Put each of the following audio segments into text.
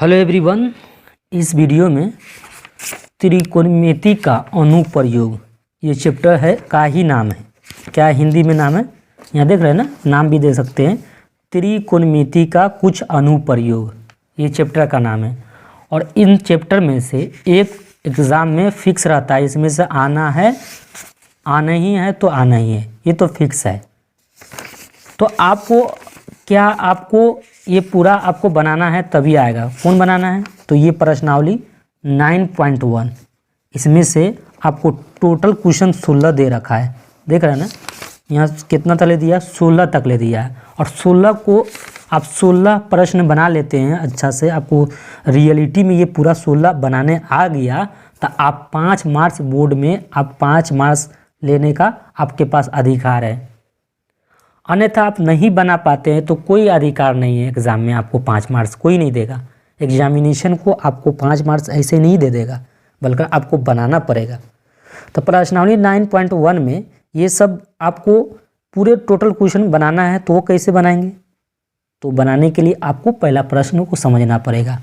Hello everyone, इस video में त्रिकोणमिति का अनुप्रयोग ये चैप्टर है का ही नाम है। क्या हिंदी में नाम है? यहाँ देख रहे हैं ना, नाम भी दे सकते हैं। त्रिकोणमिति का कुछ अनुप्रयोग ये चैप्टर का नाम है। और इन चैप्टर में से एक एग्ज़ाम में फिक्स रहता है, इसमें से आना ही है तो आना ही है, ये तो फिक्स है। तो आपको ये पूरा आपको बनाना है तभी आएगा। कौन बनाना है? तो ये प्रश्नावली 9.1, इसमें से आपको टोटल क्वेश्चन 16 दे रखा है। देख रहे हैं ना, यहाँ कितना तक ले दिया? 16 तक ले दिया है। और 16 को आप 16 प्रश्न बना लेते हैं अच्छा से, आपको रियलिटी में ये पूरा 16 बनाने आ गया तो आप 5 मार्क्स बोर्ड में आप 5 मार्क्स लेने का आपके पास अधिकार है। अन्यथा आप नहीं बना पाते हैं तो कोई अधिकार नहीं है एग्ज़ाम में, आपको 5 मार्क्स कोई नहीं देगा। एग्जामिनेशन को आपको 5 मार्क्स ऐसे नहीं दे देगा, बल्कि आपको बनाना पड़ेगा। तो प्रश्नावली 9.1 में ये सब आपको पूरे टोटल क्वेश्चन बनाना है। तो वो कैसे बनाएंगे? तो बनाने के लिए आपको पहला प्रश्न को समझना पड़ेगा।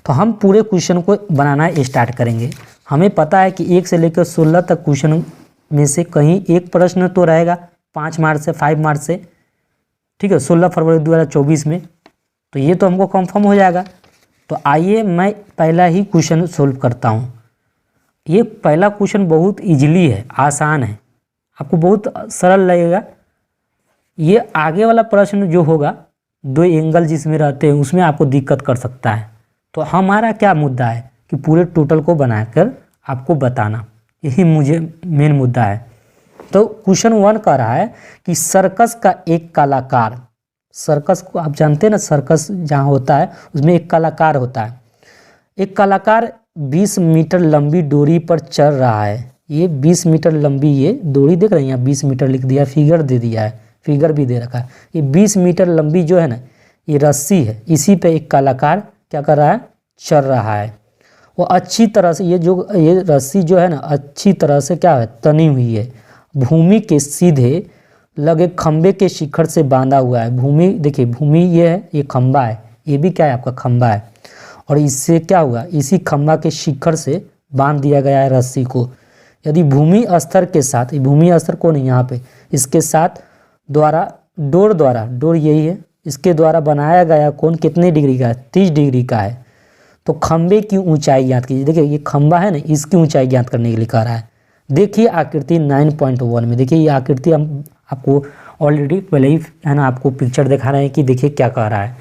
तो हम पूरे क्वेश्चन को बनाना स्टार्ट करेंगे। हमें पता है कि 1 से लेकर 16 तक क्वेश्चन में से कहीं एक प्रश्न तो रहेगा 5 मार्क्स से, 5 मार्क्स से, ठीक है, 16 फरवरी 2024 में। तो ये तो हमको कंफर्म हो जाएगा। तो आइए मैं पहला ही क्वेश्चन सोल्व करता हूँ। ये पहला क्वेश्चन बहुत इजीली है, आसान है, आपको बहुत सरल लगेगा। ये आगे वाला प्रश्न जो होगा, 2 एंगल जिसमें रहते हैं, उसमें आपको दिक्कत कर सकता है। तो हमारा क्या मुद्दा है कि पूरे टोटल को बनाकर आपको बताना, यही मुझे मेन मुद्दा है। तो क्वेश्चन 1 कह रहा है कि सर्कस का एक कलाकार, सर्कस को आप जानते हैं ना, सर्कस जहाँ होता है उसमें एक कलाकार होता है। एक कलाकार 20 मीटर लंबी डोरी पर चढ़ रहा है। ये 20 मीटर लंबी ये डोरी देख रहे हैं, यहाँ 20 मीटर लिख दिया, फिगर दे दिया है, फिगर भी दे रखा है। ये 20 मीटर लंबी जो है ना, ये रस्सी है, इसी पे एक कलाकार क्या कर रहा है? चढ़ रहा है। वो अच्छी तरह से ये रस्सी जो है ना, अच्छी तरह से क्या है? तनी हुई है। भूमि के सीधे लगे खंबे के शिखर से बांधा हुआ है। भूमि देखिए, भूमि ये है, ये खंबा है, ये भी क्या है? आपका खंबा है। और इससे क्या हुआ? इसी खंबा के शिखर से बांध दिया गया है रस्सी को। यदि भूमि स्तर के साथ, भूमि स्तर कौन है यहाँ पे? इसके साथ डोर यही है, इसके द्वारा बनाया गया कोण कितने डिग्री का है? 30 डिग्री का है। तो खंबे की ऊंचाई ज्ञात कीजिए। देखिए ये खंबा है ना, इसकी ऊंचाई ज्ञात करने के लिए कह रहा है। देखिए आकृति 9.1 में, देखिए ये आकृति हम आपको ऑलरेडी पहले ही है ना, आपको पिक्चर दिखा रहे हैं कि देखिए क्या कह रहा है।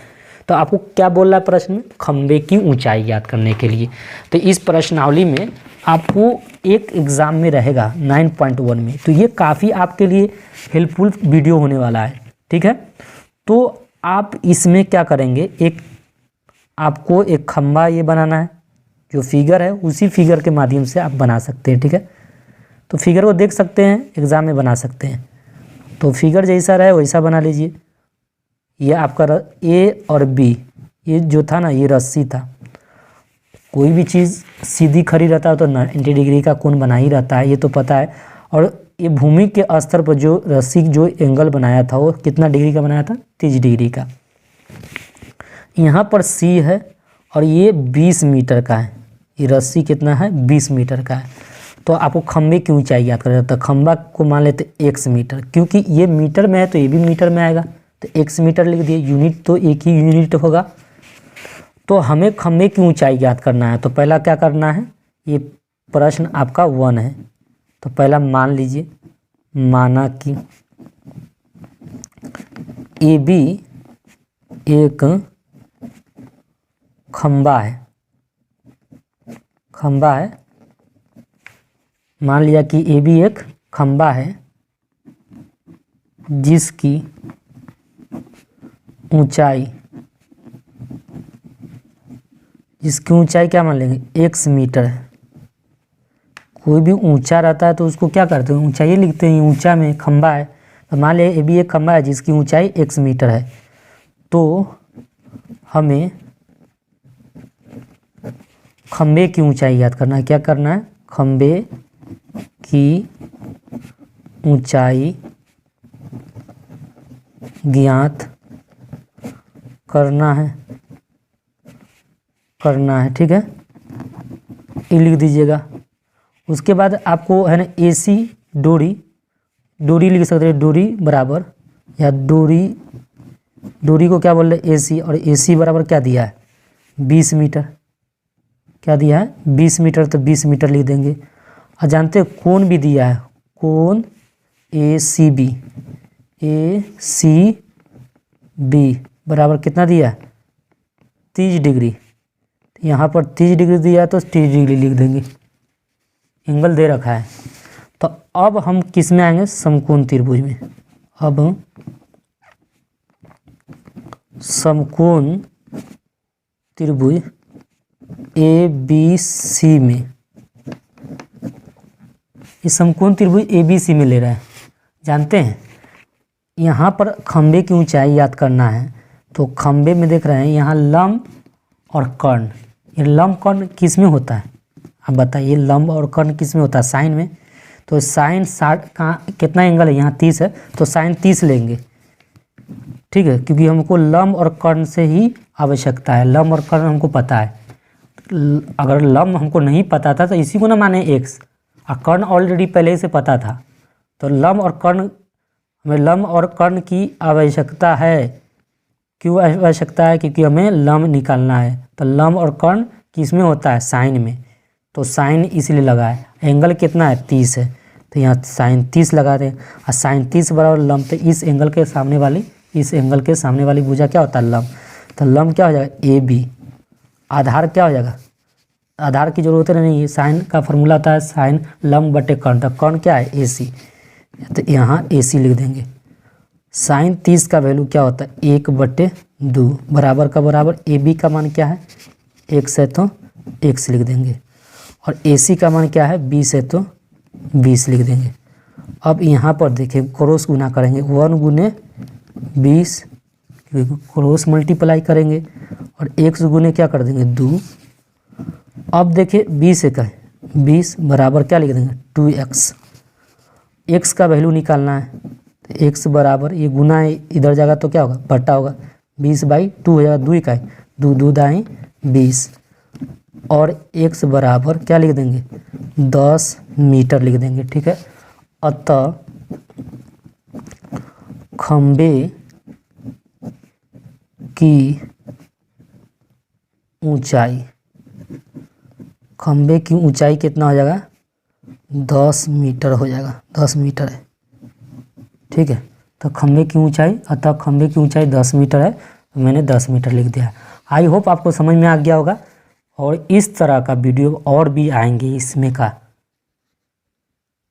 तो आपको क्या बोल रहा है प्रश्न में? खंबे की ऊंचाई ज्ञात करने के लिए। तो इस प्रश्नावली में आपको एक एग्ज़ाम में रहेगा 9.1 में। तो ये काफ़ी आपके लिए हेल्पफुल वीडियो होने वाला है, ठीक है। तो आप इसमें क्या करेंगे, आपको एक खंबा ये बनाना है, जो फिगर है उसी फिगर के माध्यम से आप बना सकते हैं, ठीक है। तो फिगर को देख सकते हैं, एग्ज़ाम में बना सकते हैं। तो फिगर जैसा रहे वैसा बना लीजिए। ये आपका ए और बी, ये जो था ना, ये रस्सी था। कोई भी चीज़ सीधी खड़ी रहता है तो 90 डिग्री का कोण बना ही रहता है, ये तो पता है। और ये भूमि के स्तर पर जो रस्सी जो एंगल बनाया था वो कितना डिग्री का बनाया था? 30 डिग्री का। यहाँ पर सी है और ये 20 मीटर का है। ये रस्सी कितना है? 20 मीटर का है। तो आपको खंबे की ऊंचाई याद करें। तो खंबा को मान लेते x मीटर, क्योंकि ये मीटर में है तो ये भी मीटर में आएगा, तो x मीटर लिख दिए। यूनिट तो एक ही यूनिट होगा। तो हमें खंबे की ऊंचाई ज्ञात करना है। तो पहला क्या करना है, ये प्रश्न आपका 1 है। तो पहला मान लीजिए, माना कि AB एक खंबा है, मान लिया कि AB एक खंबा है जिसकी ऊंचाई क्या मान लेंगे? x मीटर है। कोई भी ऊंचा रहता है तो उसको क्या करते हैं? ऊंचाई लिखते हैं। ऊंचा में खंबा है, तो मान लिया AB एक खंबा है जिसकी ऊंचाई x मीटर है। तो हमें खंबे की ऊंचाई याद करना है। क्या करना है? खंबे की ऊंचाई ज्ञात करना है। करना है, ठीक है, ये लिख दीजिएगा। उसके बाद आपको है ना AC डोरी लिख सकते हैं, डोरी बराबर, या डोरी को क्या बोल रहे हैं AC, और AC बराबर क्या दिया है 20 मीटर, क्या दिया है 20 मीटर, तो 20 मीटर लिख देंगे। और जानते हैं कोण भी दिया है, कोण ACB बराबर कितना दिया है 30 डिग्री। यहाँ पर 30 डिग्री दिया है तो 30 डिग्री लिख देंगे, एंगल दे रखा है। तो अब हम किस में आएंगे, समकोण त्रिभुज में। अब समकोण त्रिभुज ABC में, इस समकोण त्रिभुज ABC में ले रहा है। जानते हैं यहाँ पर खंबे की ऊंचाई याद करना है, तो खंबे में देख रहे हैं यहाँ लंब और कर्ण। ये लंब कर्ण किस में होता है, आप बताइए, लंब और कर्ण किस में होता है, साइन में। तो साइन 60 का कितना एंगल है, यहाँ 30 है, तो साइन 30 लेंगे, ठीक है, क्योंकि हमको लंब और कर्ण से ही आवश्यकता है। लंब और कर्ण हमको पता है, अगर लंब हमको नहीं पता था तो इसी को ना माने x, और कर्ण ऑलरेडी पहले से पता था। तो लंब और कर्ण, हमें लंब और कर्ण की आवश्यकता है। क्यों आवश्यकता है, क्योंकि हमें लंब निकालना है। तो लंब और कर्ण किस में होता है, साइन में। तो साइन इसलिए लगा है, एंगल कितना है 30 है, तो यहाँ साइन 30 लगा दें। और साइन 30 बराबर लंब, तो इस एंगल के सामने वाली भुजा क्या होता है, लंब। तो लंब क्या हो जाएगा AB। आधार क्या हो जाएगा, आधार की जरूरत नहीं है, साइन का फॉर्मूला आता है साइन लंब बटे कर्ण। तो कर्ण क्या है AC, तो यहाँ AC लिख देंगे। साइन 30 का वैल्यू क्या होता है 1/2, बराबर का बराबर। AB का मान क्या है x है तो x लिख देंगे, और AC का मान क्या है 20 है तो 20 लिख देंगे। अब यहाँ पर देखिए क्रॉस गुना करेंगे, 1 गुने 20, क्रॉस मल्टीप्लाई करेंगे, और x गुने क्या कर देंगे 2। अब देखिए 20 का 20 बराबर क्या लिख देंगे 2x। x का वैल्यू निकालना है, तो x बराबर, ये गुना है इधर जाएगा तो क्या होगा बटा होगा, 20/2 हो जाएगा, 2 इकाई 2 दाएँ 20, और x बराबर क्या लिख देंगे 10 मीटर लिख देंगे, ठीक है। अतः खंबे की ऊंचाई कितना हो जाएगा 10 मीटर हो जाएगा, 10 मीटर है, ठीक है। तो खंबे की ऊंचाई 10 मीटर है, तो मैंने 10 मीटर लिख दिया। आई होप आपको समझ में आ गया होगा, और इस तरह का वीडियो और भी आएंगे इसमें का।